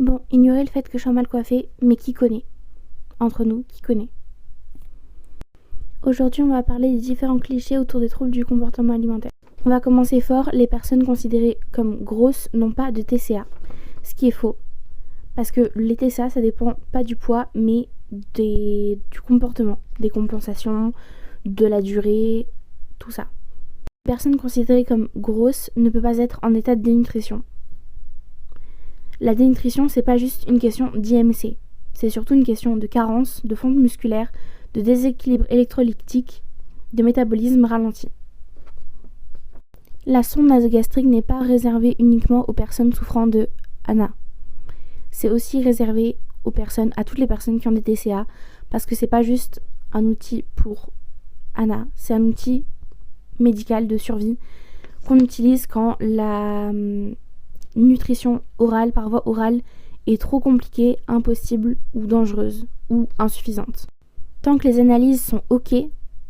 Bon, ignorez le fait que je sois mal coiffée, mais qui connaît? Entre nous, qui connaît? Aujourd'hui, on va parler des différents clichés autour des troubles du comportement alimentaire. On va commencer fort, les personnes considérées comme grosses n'ont pas de TCA, ce qui est faux. Parce que les TCA, ça dépend pas du poids, mais du comportement, des compensations, de la durée, tout ça. Une personne considérée comme grosse ne peut pas être en état de dénutrition. La dénutrition, c'est pas juste une question d'IMC, c'est surtout une question de carence, de fonte musculaire, de déséquilibre électrolytique, de métabolisme ralenti. La sonde nasogastrique n'est pas réservée uniquement aux personnes souffrant de ANA. C'est aussi réservé à toutes les personnes qui ont des TCA, parce que c'est pas juste un outil pour ANA, c'est un outil médical de survie qu'on utilise quand la nutrition orale, par voie orale, est trop compliquée, impossible ou dangereuse ou insuffisante. Tant que les analyses sont ok,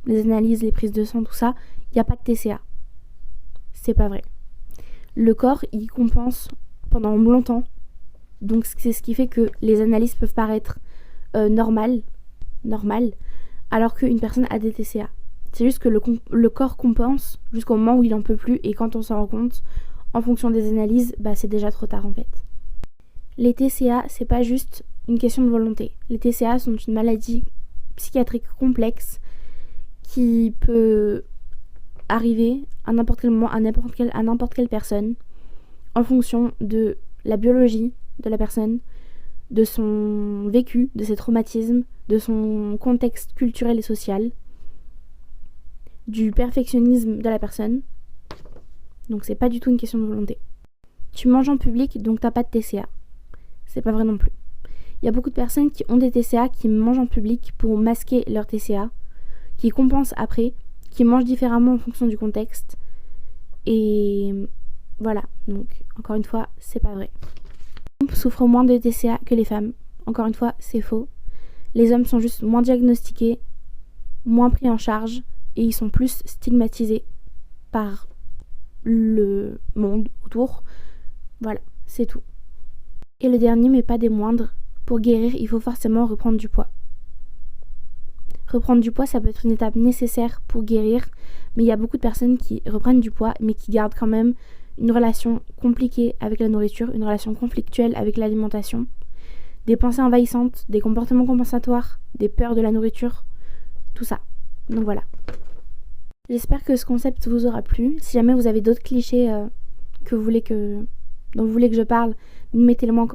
les analyses, les prises de sang, tout ça, il n'y a pas de TCA. C'est pas vrai. Le corps, il compense pendant longtemps. Donc c'est ce qui fait que les analyses peuvent paraître normales, alors qu'une personne a des TCA. C'est juste que le corps compense jusqu'au moment où il en peut plus, et quand on s'en rend compte, en fonction des analyses, c'est déjà trop tard en fait. Les TCA, c'est pas juste une question de volonté. Les TCA sont une maladie psychiatrique complexe qui peut arriver à n'importe quel moment, à n'importe quelle personne, en fonction de la biologie de la personne, de son vécu, de ses traumatismes, de son contexte culturel et social, du perfectionnisme de la personne. Donc c'est pas du tout une question de volonté. Tu manges en public, donc t'as pas de TCA. C'est pas vrai non plus. Il y a beaucoup de personnes qui ont des TCA, qui mangent en public pour masquer leur TCA, qui compensent après, qui mangent différemment en fonction du contexte. Et voilà, donc encore une fois, c'est pas vrai. Les hommes souffrent moins de TCA que les femmes. Encore une fois, c'est faux. Les hommes sont juste moins diagnostiqués, moins pris en charge, et ils sont plus stigmatisés par le monde autour. Voilà, c'est tout. Et le dernier, mais pas des moindres, pour guérir, il faut forcément reprendre du poids. Reprendre du poids, ça peut être une étape nécessaire pour guérir, mais il y a beaucoup de personnes qui reprennent du poids, mais qui gardent quand même une relation compliquée avec la nourriture, une relation conflictuelle avec l'alimentation, des pensées envahissantes, des comportements compensatoires, des peurs de la nourriture, tout ça. Donc voilà. J'espère que ce concept vous aura plu. Si jamais vous avez d'autres clichés dont vous voulez que je parle, mettez-le moi en commentaire.